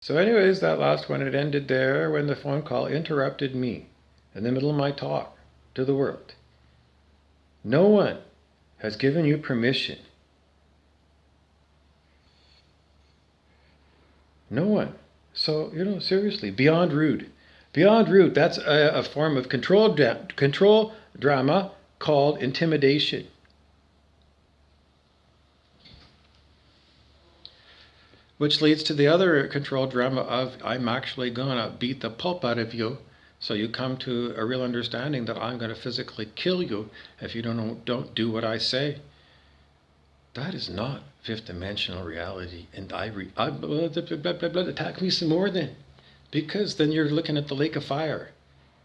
So anyways, that last one, it ended there when the phone call interrupted me in the middle of my talk to the world. No one has given you permission. No one. So, seriously, beyond rude. Beyond rude, that's a form of control drama called intimidation. Which leads to the other control drama of I'm actually going to beat the pulp out of you, so you come to a real understanding that I'm going to physically kill you if you don't do what I say. That is not fifth dimensional reality, and attack me some more then, because then you're looking at the lake of fire,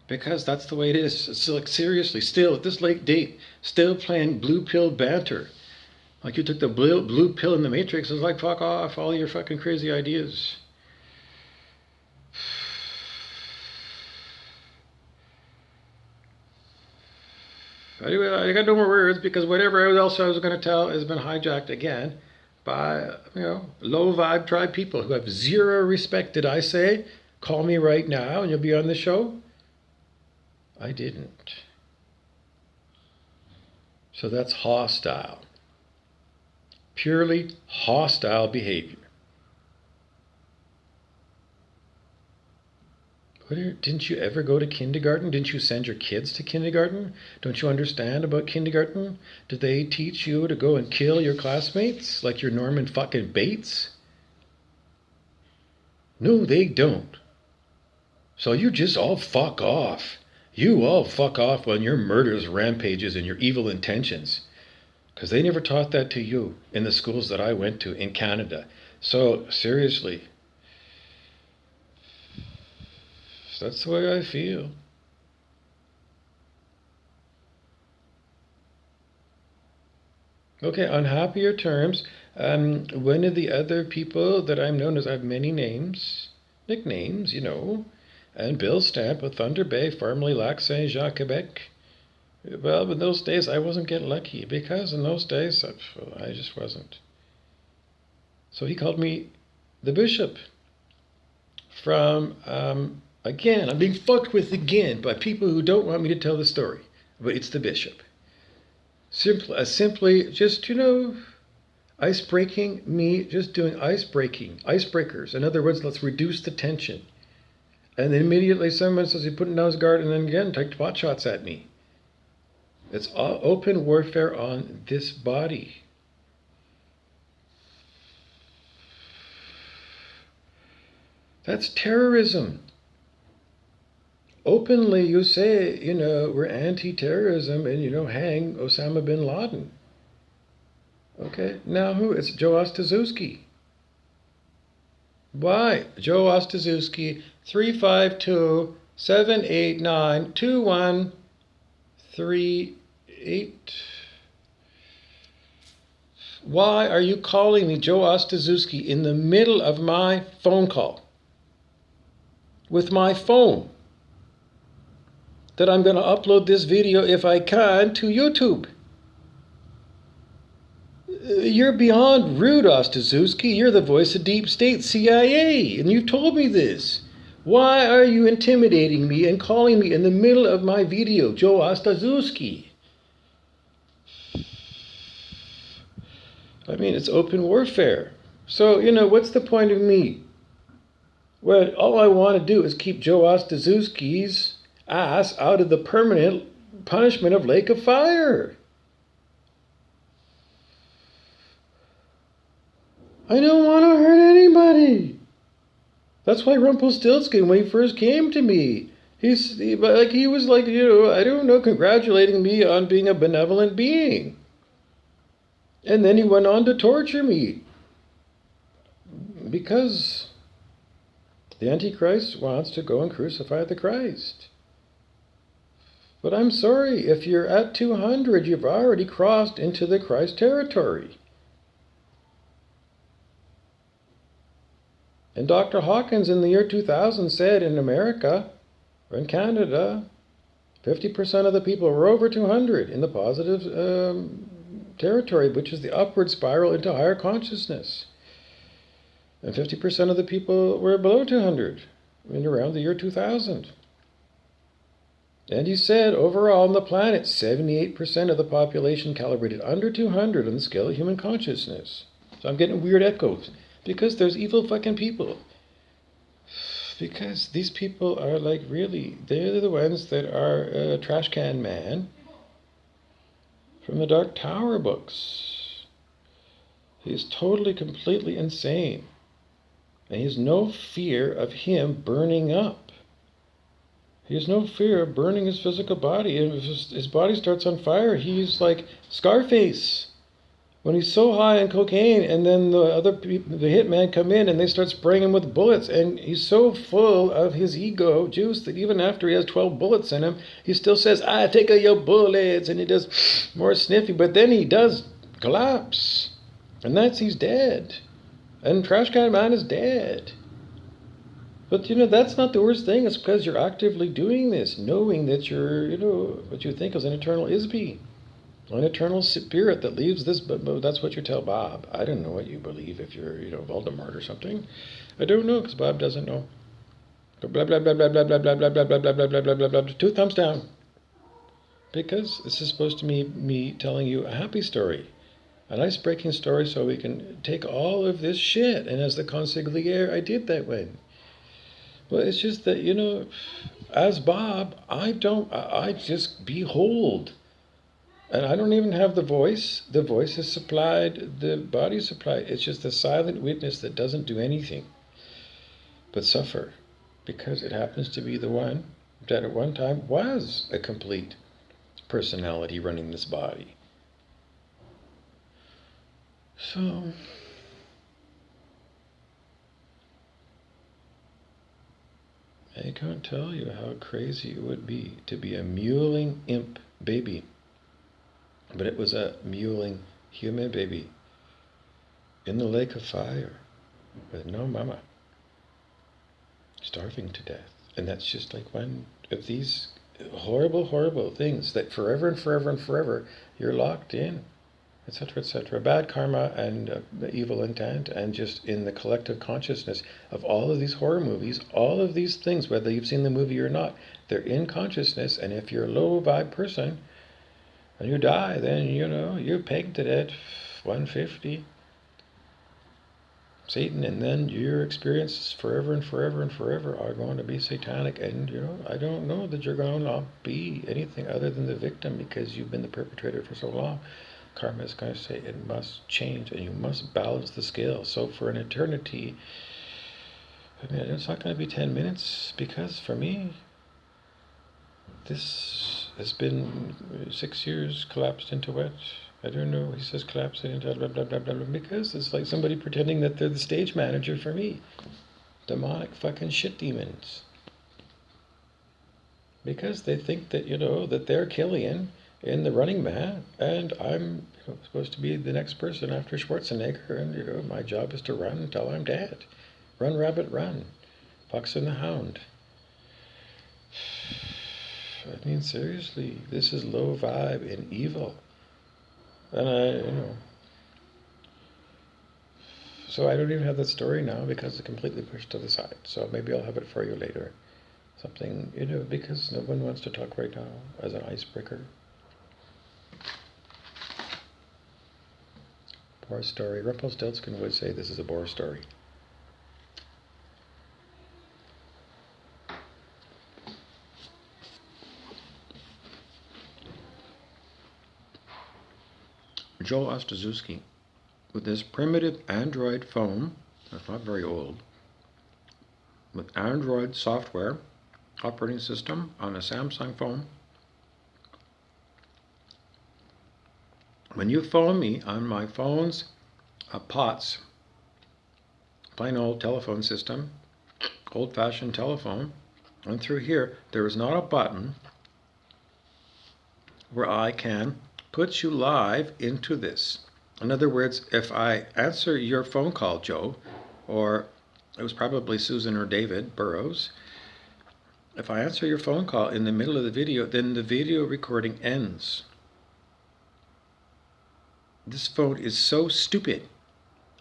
because that's the way it is. It's like, seriously, still at this late date, still playing blue pill banter. Like you took the blue pill in the Matrix. It's like, fuck off, all your fucking crazy ideas. Anyway, I got no more words because whatever else I was going to tell has been hijacked again by, low vibe tribe people who have zero respect. Did I say, call me right now and you'll be on the show? I didn't. So that's hostile. Purely hostile behavior. Didn't you ever go to kindergarten? Didn't you send your kids to kindergarten? Don't you understand about kindergarten? Did they teach you to go and kill your classmates like you're Norman fucking Bates? No, they don't. So you just all fuck off. You all fuck off on your murders, rampages, and your evil intentions. Because they never taught that to you in the schools that I went to in Canada. So, seriously, that's the way I feel. Okay, on happier terms, one of the other people that I'm known as, I have many names, nicknames, and Bill Stamp of Thunder Bay, formerly Lac Saint Jean, Quebec. Well, in those days, I wasn't getting lucky because in those days, I just wasn't. So he called me the Bishop from, again, I'm being fucked with again by people who don't want me to tell the story, but it's the Bishop. Simply just, ice-breaking, me just doing icebreakers. In other words, let's reduce the tension. And then immediately someone says he's putting down his guard and then again take pot shots at me. It's open warfare on this body. That's terrorism. Openly you say, we're anti-terrorism and, hang Osama bin Laden. Okay, now who? It's Joe Ostaszewski. Why? Joe Ostaszewski, 352-789-2138. Why are you calling me, Joe Ostaszewski, in the middle of my phone call? With my phone. That I'm going to upload this video, if I can, to YouTube. You're beyond rude, Ostaszewski. You're the voice of Deep State CIA, and you've told me this. Why are you intimidating me and calling me in the middle of my video, Joe Ostaszewski? I mean, it's open warfare. So, what's the point of me? Well, all I want to do is keep Joe Ostaszewski's ass out of the permanent punishment of Lake of Fire. I don't want to hurt anybody. That's why Rumpelstiltskin, when he first came to me, he was like, I don't know, congratulating me on being a benevolent being. And then he went on to torture me. Because the Antichrist wants to go and crucify the Christ. But I'm sorry, if you're at 200, you've already crossed into the Christ territory. And Dr. Hawkins in the year 2000 said in America, or in Canada, 50% of the people were over 200 in the positive territory, which is the upward spiral into higher consciousness. And 50% of the people were below 200 in around the year 2000. And he said, overall on the planet, 78% of the population calibrated under 200 on the scale of human consciousness. So I'm getting weird echoes. Because there's evil fucking people. Because these people are like, really, they're the ones that are Trash Can Man from the Dark Tower books. He's totally, completely insane. And he has no fear of him burning up. He has no fear of burning his physical body. And if his body starts on fire, he's like Scarface. When he's so high on cocaine, and then the other people, the hitman come in and they start spraying him with bullets, and he's so full of his ego juice that even after he has 12 bullets in him, he still says, "I take your bullets," and he does more sniffy, but then he does collapse. And he's dead. And Trash Can Man is dead. But that's not the worst thing. It's because you're actively doing this, knowing that you're, what you think is an eternal Isby. An eternal spirit that leaves this, but that's what you tell Bob. I don't know what you believe if you're, Voldemort or something. I don't know because Bob doesn't know. But blah blah blah blah blah blah blah blah blah blah blah blah blah blah blah blah. 2 thumbs down. Because this is supposed to be me telling you a happy story, an ice-breaking story, so we can take all of this shit. And as the consigliere, I did that one. Well, it's just that as Bob, I just behold. And I don't even have the voice. The voice is supplied, the body is supplied. It's just a silent witness that doesn't do anything but suffer, because it happens to be the one that at one time was a complete personality running this body. So, I can't tell you how crazy it would be to be a mewling imp baby. But it was a mewling human baby in the lake of fire with no mama, starving to death. And that's just like one of these horrible, horrible things that forever and forever and forever you're locked in, etc., etc. Bad karma and evil intent, and just in the collective consciousness of all of these horror movies, all of these things, whether you've seen the movie or not, they're in consciousness. And if you're a low vibe person, and you die, then, you're pegged at 150. Satan, and then your experiences forever and forever and forever are going to be satanic. And, I don't know that you're going to be anything other than the victim because you've been the perpetrator for so long. Karma is going to say it must change, and you must balance the scale. So for an eternity, it's not going to be 10 minutes, because for me, this has been 6 years collapsed into what? I don't know. He says collapsed into blah, blah, blah, blah, blah, because it's like somebody pretending that they're the stage manager for me. Demonic fucking shit demons. Because they think that, that they're Killian in The Running Man, and I'm supposed to be the next person after Schwarzenegger, and, my job is to run until I'm dead. Run, rabbit, run. Fox and the Hound. I mean, seriously, this is low vibe and evil. And so I don't even have that story now because it's completely pushed to the side. So maybe I'll have it for you later. Something, because no one wants to talk right now as an icebreaker. Bore story. Rumpelstiltskin would say this is a bore story. Joel Ostaszewski, with this primitive Android phone, that's not very old, with Android software, operating system on a Samsung phone. When you phone me on my phone's POTS, plain old telephone system, old-fashioned telephone, and through here, there is not a button where I can put you live into this. In other words, if I answer your phone call, Joe, or it was probably Susan or David Burrows, if I answer your phone call in the middle of the video, then the video recording ends. This phone is so stupid.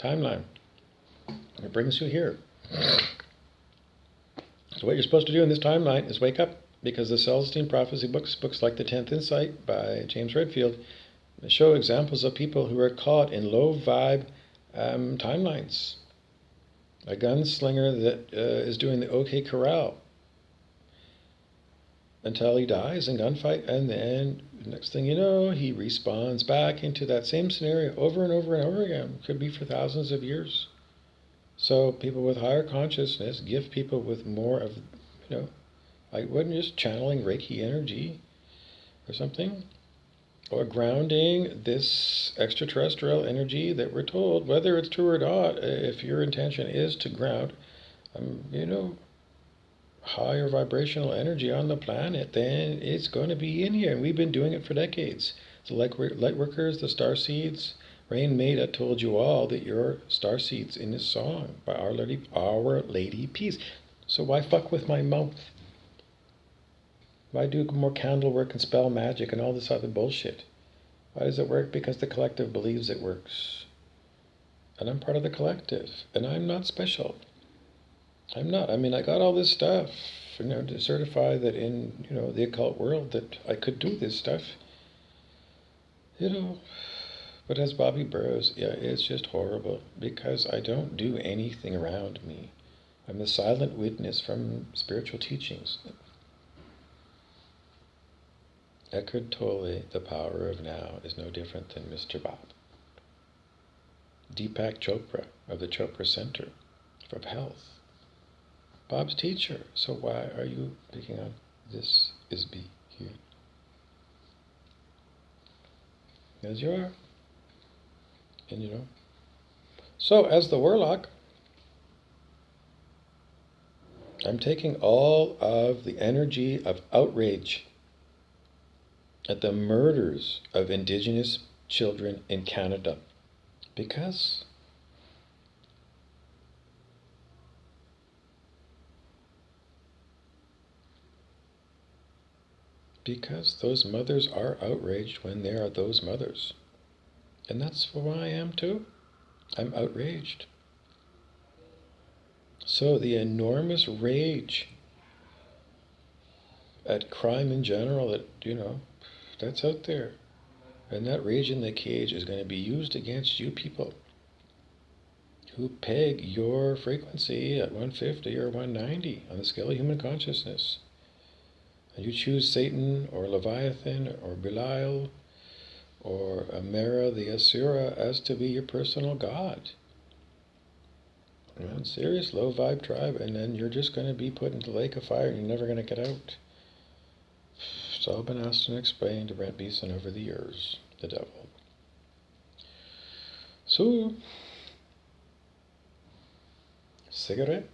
timeline. It brings you here. So what you're supposed to do in this timeline is wake up, because the Celestine Prophecy books like The 10th Insight by James Redfield, show examples of people who are caught in low vibe timelines. A gunslinger that is doing the OK Corral until he dies in gunfight, and then next thing you know, he respawns back into that same scenario over and over and over again. Could be for thousands of years. So people with higher consciousness give people with more of, like wasn't just channeling Reiki energy or something, or grounding this extraterrestrial energy that we're told, whether it's true or not, if your intention is to ground, higher vibrational energy on the planet, then it's going to be in here. And we've been doing it for decades. The light workers, the star seeds, Rain Maida told you all that you're star seeds in this song by Our Lady Peace. So why fuck with my mouth? Why do more candle work and spell magic and all this other bullshit? Why does it work? Because the collective believes it works. And I'm part of the collective. And I'm not special. I'm not. I mean, I got all this stuff, to certify that in, the occult world that I could do this stuff. But as Bobby Burrows, it's just horrible because I don't do anything around me. I'm the silent witness from spiritual teachings. Eckhart Tolle, The Power of Now, is no different than Mr. Bob. Deepak Chopra of the Chopra Center for Health, Bob's teacher. So why are you picking on this is B here? As you are. And so as the warlock, I'm taking all of the energy of outrage at the murders of Indigenous children in Canada, because those mothers are outraged when they are those mothers. And that's who I am too. I'm outraged. So the enormous rage at crime in general that, that's out there. And that rage in the cage is going to be used against you people who peg your frequency at 150 or 190 on the scale of human consciousness. And you choose Satan or Leviathan or Belial or Amara the Asura as to be your personal god. Serious low vibe tribe, and then you're just going to be put into the lake of fire and you're never going to get out. It's all been asked and explained to Brent Beeson over the years, the devil. So, cigarette.